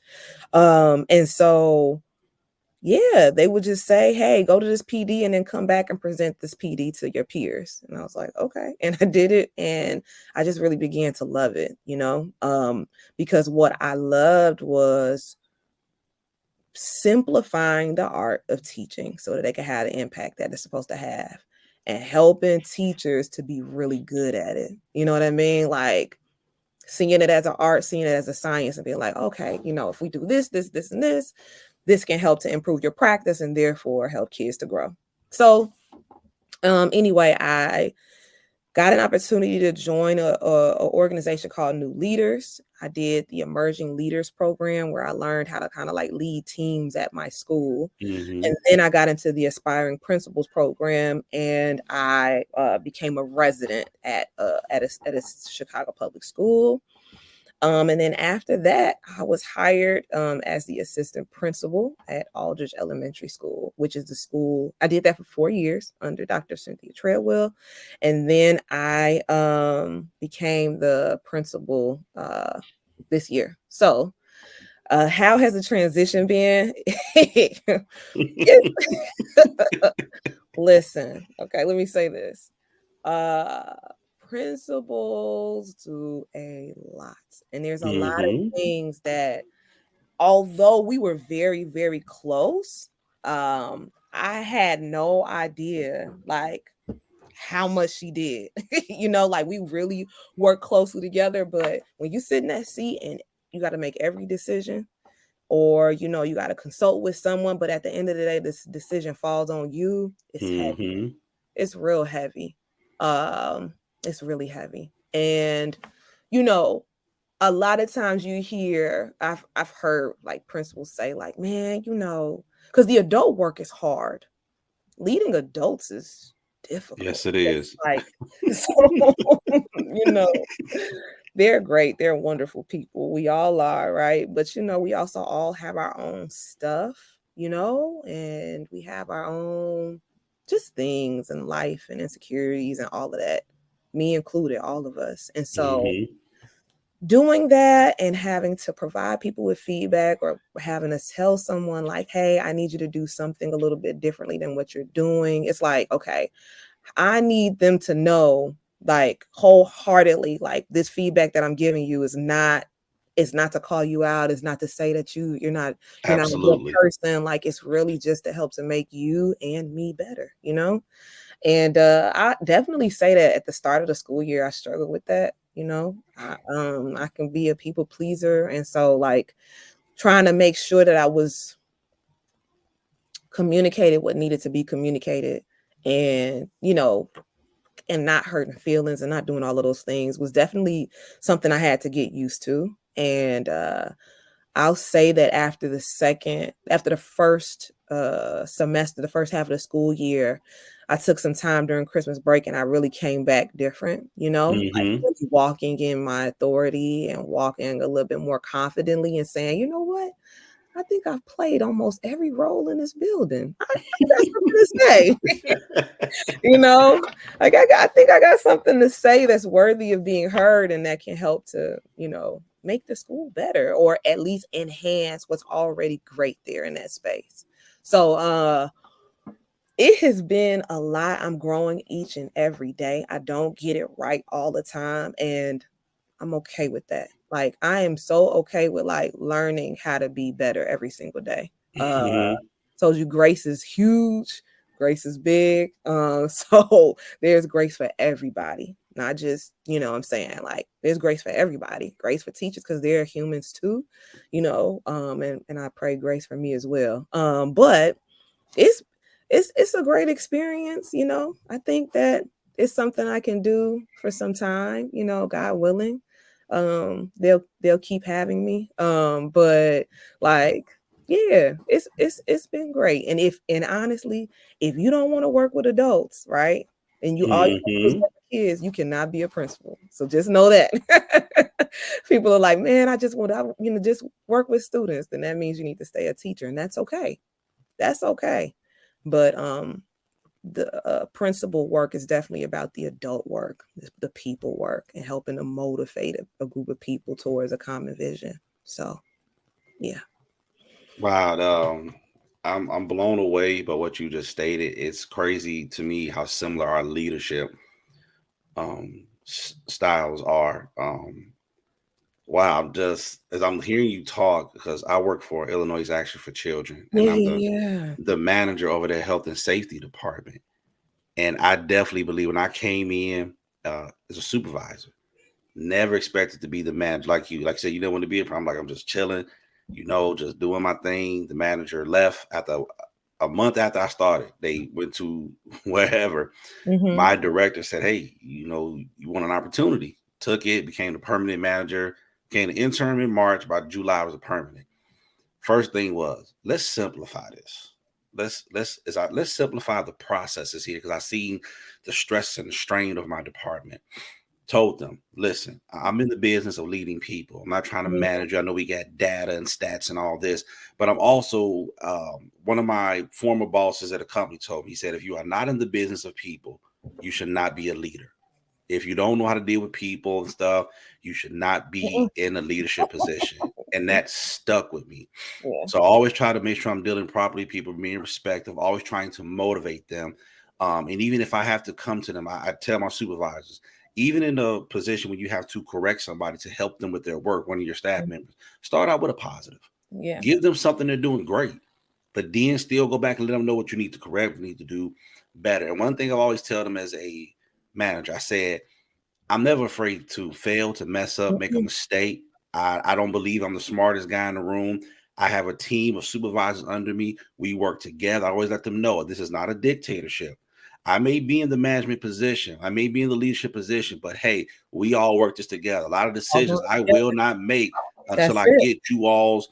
And so yeah, they would just say, "Hey, go to this PD and then come back and present this PD to your peers." And I was like, "Okay." And I did it and I just really began to love it, because what I loved was simplifying the art of teaching so that they could have the impact that it's supposed to have and helping teachers to be really good at it. You know what I mean? Like seeing it as an art, seeing it as a science and being like, okay, if we do this, and this can help to improve your practice and therefore help kids to grow. So anyway, I got an opportunity to join a organization called New Leaders. I did the Emerging Leaders program where I learned how to kind of like lead teams at my school. Mm-hmm. And then I got into the Aspiring Principals program and I became a resident at a Chicago public school. And then after that, I was hired as the assistant principal at Aldridge Elementary School, which is the school. I did that for 4 years under Dr. Cynthia Treadwell. And then I became the principal this year. So, how has the transition been? It's, listen, okay, let me say this. Uh, principals do a lot. And there's a lot of Mm-hmm. things that, although we were very, very close, I had no idea like how much she did. Like we really work closely together. But when you sit in that seat and you got to make every decision, or you got to consult with someone, but at the end of the day, this decision falls on you. It's heavy. Mm-hmm. It's real heavy. It's really heavy. And you know, a lot of times you hear, I've heard like principals say, like, man, because the adult work is hard. Leading adults is difficult. Yes, it is. Like, so, you know, they're great. They're wonderful people. We all are, right? But we also all have our own stuff, and we have our own just things in life and insecurities and all of that. Me included, all of us. And so Mm-hmm. doing that and having to provide people with feedback, or having to tell someone like, hey, I need you to do something a little bit differently than what you're doing. It's like, okay, I need them to know, like, wholeheartedly, like, this feedback that I'm giving you is not, it's not to call you out. It's not to say that you're not a good Absolutely. person. Like, it's really just to help to make you and me better. And I definitely say that at the start of the school year, I struggled with that. I can be a people pleaser, and so like trying to make sure that I was communicated what needed to be communicated, and and not hurting feelings and not doing all of those things was definitely something I had to get used to. And I'll say that after the first semester, the first half of the school year, I took some time during Christmas break and I really came back different, like Mm-hmm. really walking in my authority and walking a little bit more confidently and saying, you know what? I think I've played almost every role in this building. I got something to say. you know I think I got something to say that's worthy of being heard, and that can help to make the school better, or at least enhance what's already great there in that space. So it has been a lot. I'm growing each and every day. I don't get it right all the time, and I'm okay with that. Like, I am so okay with like learning how to be better every single day. Mm-hmm. Told you grace is huge, grace is big. So there's grace for everybody, not just, I'm saying, like, there's grace for everybody, grace for teachers because they're humans too, and I pray grace for me as well. But it's it's a great experience. I think that it's something I can do for some time, God willing. They'll keep having me. But like, yeah, it's been great. And honestly, if you don't want to work with adults, right, and all you want to do is Mm-hmm. work with kids, you cannot be a principal. So just know that. People are like, man, I just want to, just work with students. Then that means you need to stay a teacher, and that's okay. That's okay. But the principal work is definitely about the adult work, the people work, and helping to motivate a group of people towards a common vision. So, yeah. Wow. I'm blown away by what you just stated. It's crazy to me how similar our leadership styles are. Wow, I'm just as I'm hearing you talk, because I work for Illinois Action for Children, Yeah, and I'm yeah, the yeah. the manager over their health and safety department. And I definitely believe when I came in as a supervisor, never expected to be the manager like you. Like I said, you don't want to be a problem. Like, I'm just chilling, just doing my thing. The manager left after a month after I started. They went to wherever. Mm-hmm. My director said, hey, you want an opportunity. Took it, became the permanent manager, became the intern in March. By July, I was a permanent. First thing was, let's simplify this. Let's simplify the processes here, because I seen the stress and the strain of my department. Told them, listen, I'm in the business of leading people. I'm not trying to manage you. I know we got data and stats and all this, but I'm also one of my former bosses at a company told me, he said, if you are not in the business of people, you should not be a leader. If you don't know how to deal with people and stuff, you should not be in a leadership position. And that stuck with me. Yeah. So I always try to make sure I'm dealing properly, people being respectful, always trying to motivate them. And even if I have to come to them, I tell my supervisors, even in a position when you have to correct somebody to help them with their work, one of your staff members, start out with a positive. Yeah. Give them something they're doing great, but then still go back and let them know what you need to correct, what you need to do better. And one thing I always tell them as a manager, I said, I'm never afraid to fail, to mess up, make a Mhm. mistake. I don't believe I'm the smartest guy in the room. I have a team of supervisors under me. We work together. I always let them know this is not a dictatorship. I may be in the management position, I may be in the leadership position, but hey, we all work this together. A lot of All doing decisions I it will not make until That's I it. get you all's,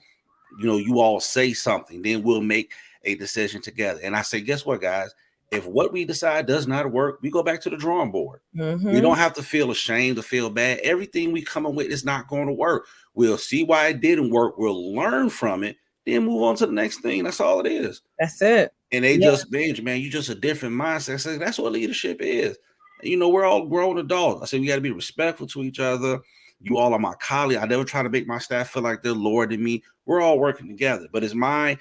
you all say something. Then we'll make a decision together. And I say, guess what, guys? If what we decide does not work, we go back to the drawing board. We Mhm. don't have to feel ashamed to feel bad. Everything we come up with is not going to work. We'll see why it didn't work. We'll learn from it, then move on to the next thing. That's all it is. That's it. And they Yeah. just, man, you just a different mindset. I say, that's what leadership is. We're all grown adults. I said, we got to be respectful to each other. You all are my colleague. I never try to make my staff feel like they're lower than me. We're all working together. But it's the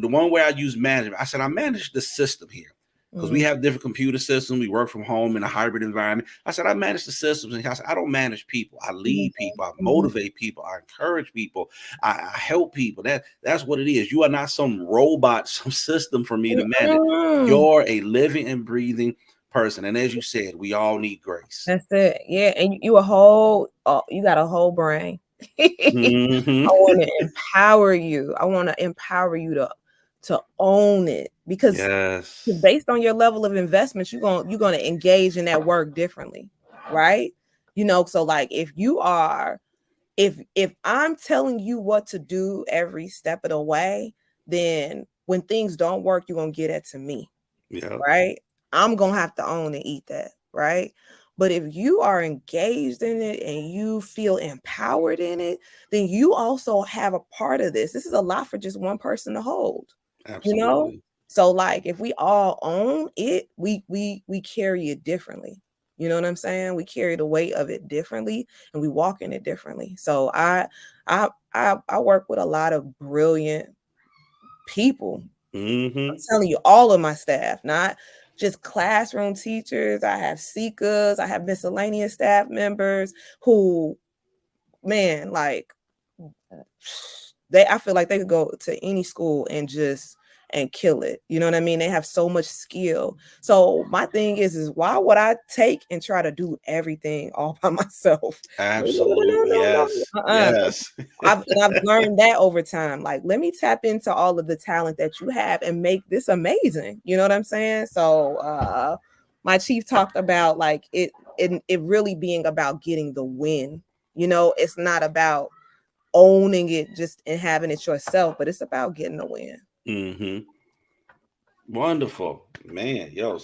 one way I use management. I said, I manage the system here because we Mm. have different computer systems. We work from home in a hybrid environment. I said, I manage the systems. And I said, I don't manage people. I Mhm. lead people. I Mhm. motivate people. I encourage people. I help people. That's what it is. You are not some robot, some system for me to manage. Mm-mm. You're a living and breathing person. And as you said, we all need grace. That's it. Yeah, and you a whole you got a whole brain. I Hmm. wanna empower you. I wanna empower you to own it because Yes. based on your level of investment, you're gonna engage in that work differently, right? So like if I'm telling you what to do every step of the way, then when things don't work, you're gonna get it to me, Yeah. right? I'm gonna have to own and eat that, right? But if you are engaged in it and you feel empowered in it, then you also have a part of this. This is a lot for just one person to hold, you know? Absolutely. So like if we all own it, we carry it differently. You know what I'm saying? We carry the weight of it differently and we walk in it differently. So I work with a lot of brilliant people. I'm Hmm. telling you, all of my staff, not just classroom teachers. I have SECAs, I have miscellaneous staff members who, man, like I feel like they could go to any school and just and kill it. You know what I mean? They have so much skill. So my thing is why would I take and try to do everything all by myself? No, no, no, no, Absolutely. no, no. Yes. Uh-uh. Yes. I've learned that over time. Like, let me tap into all of the talent that you have and make this amazing. You know what I'm saying? So my chief talked about like it really being about getting the win. It's not about owning it just and having it yourself, but it's about getting a win. Hmm. Wonderful, man. Yo,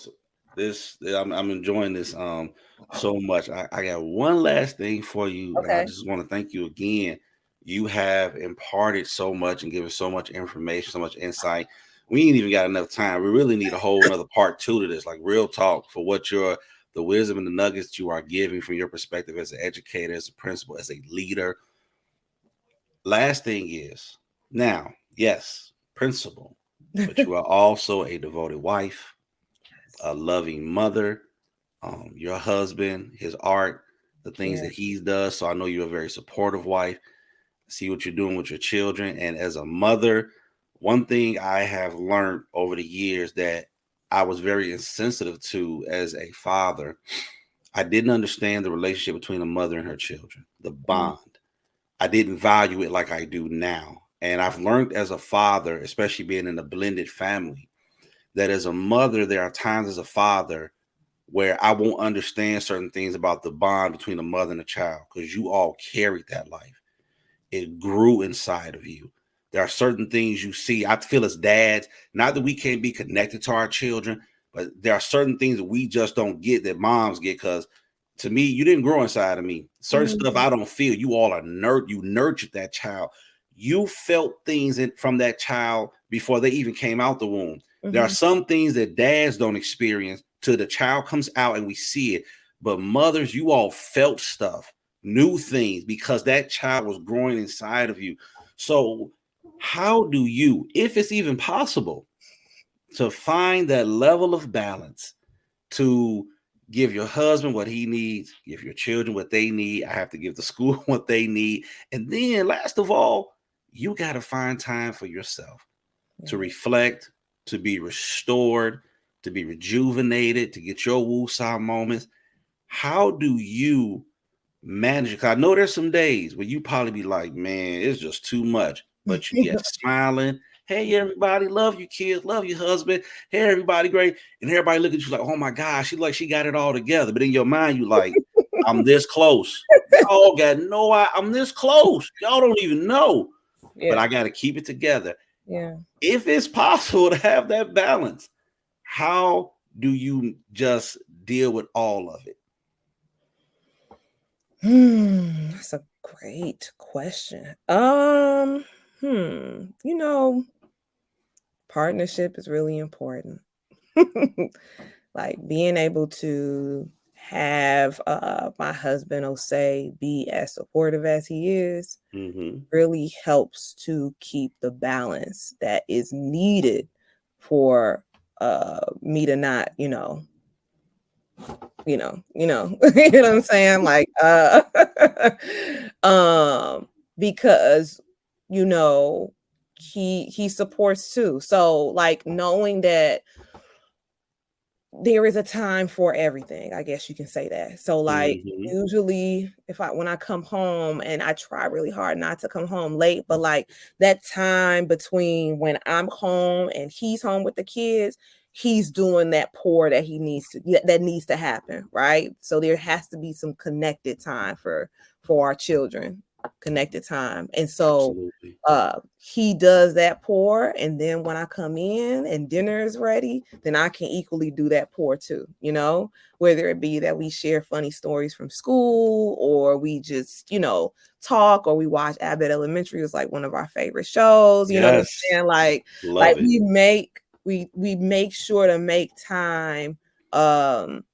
I'm enjoying this so much. I got one last thing for you, and I Okay. just want to thank you again. You have imparted so much and given so much information, so much insight. We ain't even got enough time. We really need a whole another part two to this, like real talk for what the wisdom and the nuggets you are giving from your perspective as an educator, as a principal, as a leader. Last thing is now, yes, principal, but you are also a devoted wife, a loving mother, your husband, his art, the things Yeah. that he does. So I know you're a very supportive wife. See what you're doing with your children. And as a mother, one thing I have learned over the years that I was very insensitive to as a father, I didn't understand the relationship between a mother and her children, the Mhm. bond. I didn't value it like I do now. And I've learned as a father, especially being in a blended family, that as a mother, there are times as a father where I won't understand certain things about the bond between a mother and a child because you all carried that life. It grew inside of you. There are certain things you see. I feel as dads, not that we can't be connected to our children, but there are certain things that we just don't get that moms get because to me, you didn't grow inside of me. Certain stuff Mhm. I don't feel. You all are you nurtured that child. You felt things from that child before they even came out the womb. There are Mhm. some things that dads don't experience till the child comes out and we see it. But mothers, you all felt stuff, new things because that child was growing inside of you. So, how do you, if it's even possible, to find that level of balance to give your husband what he needs, give your children what they need. I have to give the school what they need. And then, last of all, you got to find time for yourself to Yeah. reflect, to be restored, to be rejuvenated, to get your woosah moments. How do you manage it? 'Cause I know there's some days where you probably be like, man, it's just too much. But you get smiling. Hey, everybody, love you, kids, love your husband. Hey, everybody, great. And everybody look at you like, oh my gosh, she like she got it all together. But in your mind, you like, I'm this close. Y'all got no I'm this close. Y'all don't even know. But Yeah. I got to keep it together. Yeah. If it's possible to have that balance, how do you just deal with all of it? That's a great question. You know, partnership is really important. Like being able to have my husband Osei be as supportive as he is Mm-hmm. really helps to keep the balance that is needed for me to not, you know, you know what I'm saying? Like, um, because, you know, he supports too. So like knowing that there is a time for everything, I guess you can say that. So like Mm-hmm. usually if I when I come home, and I try really hard not to come home late, but like that time between when I'm home and he's home with the kids, he's doing that pour that he needs to that needs to happen, right? So there has to be some connected time for our children, connected time. And so Absolutely. he does that pour, and then when I come in and dinner is ready, then I can equally do that pour too, whether it be that we share funny stories from school, or we just talk, or we watch Abbott Elementary. Is like one of our favorite shows, you know what I'm Yes. saying? Like Love it. we make sure to make time um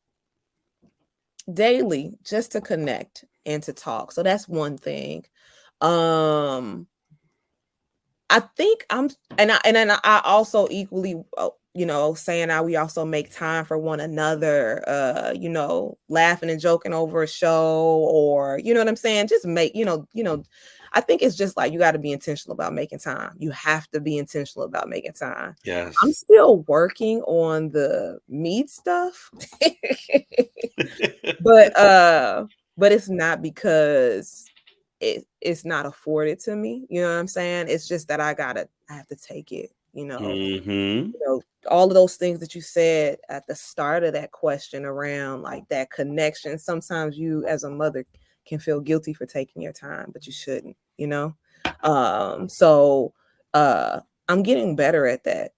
daily just to connect and to talk. So that's one thing. um I think I also equally, saying that we also make time for one another, laughing and joking over a show, or you know what I'm saying? Just make, I think it's just like you got to be intentional about making time. You have to be intentional about making time. I'm Yes. still working on the meat stuff. But it's not because it's not afforded to me, you know what I'm saying? It's just that I have to take it, Mm-hmm. all of those things that you said at the start of that question around like that connection. Sometimes you as a mother can feel guilty for taking your time, but you shouldn't, so uh I'm getting better at that.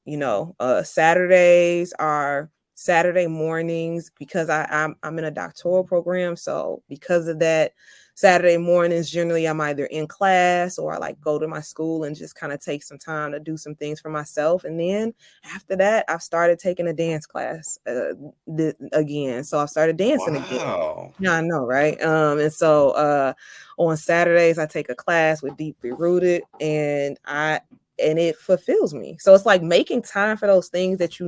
Saturdays are Saturday mornings, because I'm in a doctoral program. So because of that, Saturday mornings, generally I'm either in class or I like go to my school and just kind of take some time to do some things for myself. And then after that, I've started taking a dance class again. So I've started dancing again. Wow. Yeah, I know, right? And so on Saturdays I take a class with Deeply Rooted, and it fulfills me. So it's like making time for those things that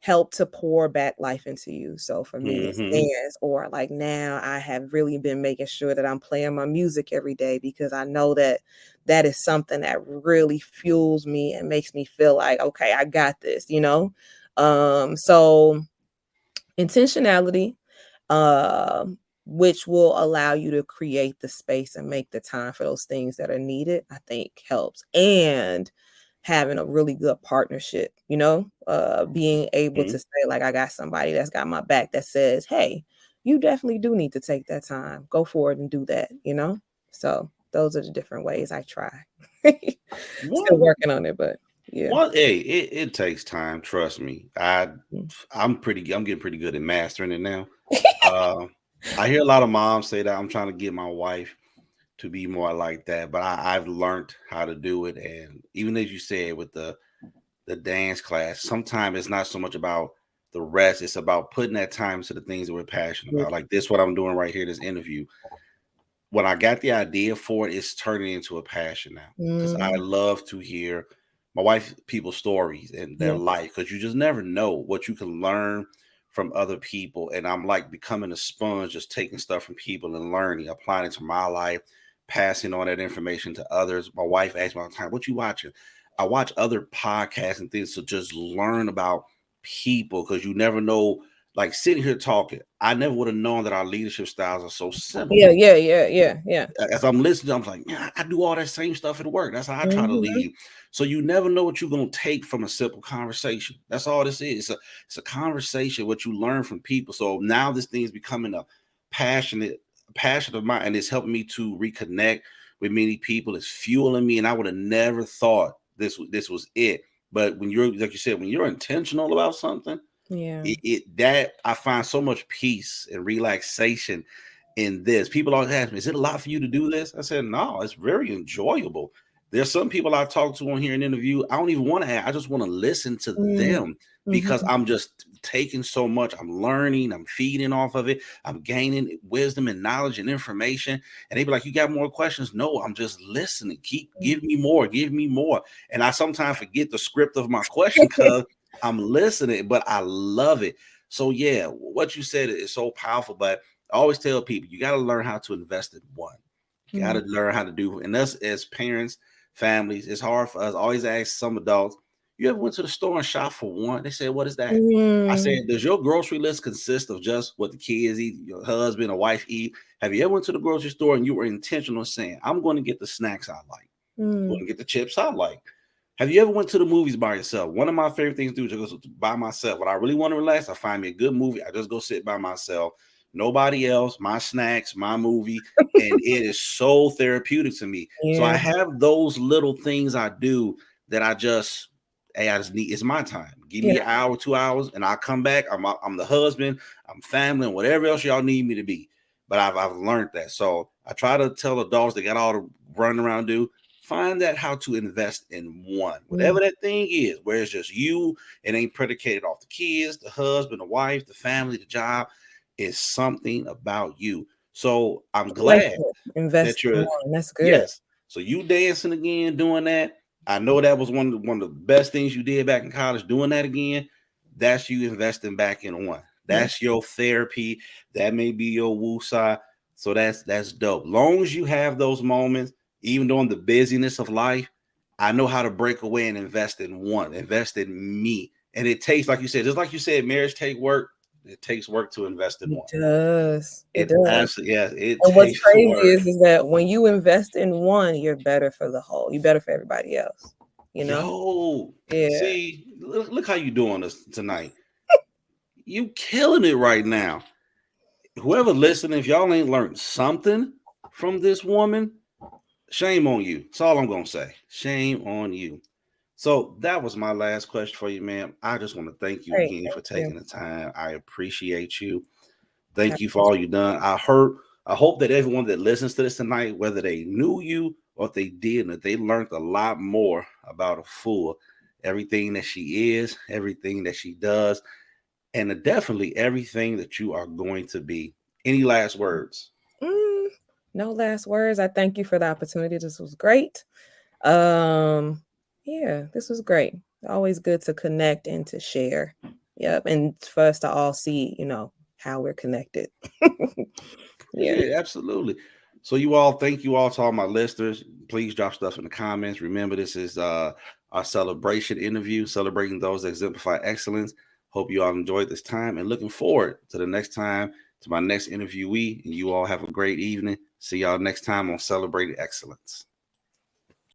help to pour back life into you. So for me, it's Mm-hmm. dance, or like now I have really been making sure that I'm playing my music every day, because I know that that is something that really fuels me and makes me feel like, okay, I got this. So intentionality, which will allow you to create the space and make the time for those things that are needed, I think helps. And having a really good partnership, being able to say, like, I got somebody that's got my back, that says, hey, you definitely do need to take that time. Go forward and do that. So those are the different ways I try. Still One working on it, but yeah. hey, it takes time, trust me. I'm getting pretty good at mastering it now. Uh I hear a lot of moms say that. I'm trying to get my wife to be more like that, but I've learned how to do it. And even as you said with the dance class, sometimes it's not so much about the rest, it's about putting that time to the things that we're passionate about. Like this, what I'm doing right here, this interview. When I got the idea for it, it's turning into a passion now, because I Mm, love to hear my wife people's stories and their yeah. life, because you just never know what you can learn from other people, and I'm like becoming a sponge, just taking stuff from people and learning, applying it to my life, passing on that information to others. My wife asks me all the time, "What you watching?" I watch other podcasts and things to just learn about people, because you never know. Like sitting here talking, I never would have known that our leadership styles are so similar. Yeah, yeah, yeah, yeah, yeah. As I'm listening, I'm like, yeah, I do all that same stuff at work. That's how I try to Mhm. lead. So you never know what you're gonna take from a simple conversation. That's all this is. It's a conversation, what you learn from people. So now this thing is becoming a passionate, passion of mine, and it's helping me to reconnect with many people. It's fueling me, and I would have never thought this was it. But when you're, like you said, when you're intentional about something, Yeah. it that I find so much peace and relaxation in this. People always ask me, "Is it a lot for you to do this?" I said, "No, it's very enjoyable." There's some people I talk to on here in interview. I don't even want to ask. I just want to listen to Mm. them, because Mhm. I'm just taking so much. I'm learning. I'm feeding off of it. I'm gaining wisdom and knowledge and information. And they be like, "You got more questions?" No, I'm just listening. Give me more. Give me more. And I sometimes forget the script of my question because I'm listening, but I love it. So yeah, what you said is so powerful. But I always tell people, you got to learn how to invest in one. You got Mm. to learn how to do. And us as parents, families, it's hard for us. I always ask some adults, "You ever went to the store and shop for one?" They say, "What is that?" I Mm. said, "Does your grocery list consist of just what the kids eat, your husband or wife eat? Have you ever went to the grocery store and you were intentional saying, I'm going to get the snacks I like, going Mm. to get the chips I like? Have you ever went to the movies by yourself?" One of my favorite things to do is to go by myself. When I really want to relax, I find me a good movie. I just go sit by myself, nobody else, my snacks, my movie, and it is so therapeutic to me. So I Yeah. have those little things I do that I just, hey, I just need. It's my time. Give Yeah. me an hour, 2 hours, and I'll come back. I'm the husband, I'm family, and whatever else y'all need me to be. But I've learned that. So I try to tell adults that got all the running around do, find that how to invest in one, Mm. whatever that thing is, where it's just you, it ain't predicated off the kids, the husband, the wife, the family, the job. Is something about you. So I'm I like glad that. Invest that in you're, one. That's good. yes. So you dancing again, doing that. I know that was one of the best things you did back in college, doing that again. That's you investing back in one. Yeah. That's your therapy. That may be your woosah. So that's dope. Long as you have those moments, even during the busyness of life, I know how to break away and invest in one, invest in me. And it takes, like you said, just like you said, marriage take work. It takes work to invest in It one. does. It It does. absolutely, yes, it And what's takes crazy work. is that when you invest in one, you're better for the whole. You're better for everybody else. You know? Yo, Yeah. see, look how you doing this tonight. You killing it right now. Whoever listening, if y'all ain't learned something from this woman, shame on you. That's all I'm gonna say. Shame on you. So that was my last question for you, ma'am. I just want to thank you Great. again for Thank you. taking the time. I appreciate you. I Thank you for all you done. I hope that everyone that listens to this tonight, whether they knew you or if they didn't, that they learned a lot more about Afua, everything that she is, everything that she does, and definitely everything that you are going to be. Any last words? Mm, no last words. I thank you for the opportunity. This was great. Um, yeah, this was great. Always good to connect and to share. Yep. And for us to all see, how we're connected. Yeah. Yeah, absolutely. So you all, thank you all to all my listeners. Please drop stuff in the comments. Remember, this is our celebration interview, celebrating those that exemplify excellence. Hope you all enjoyed this time and looking forward to the next time, to my next interviewee. And you all have a great evening. See y'all next time on Celebrating Excellence.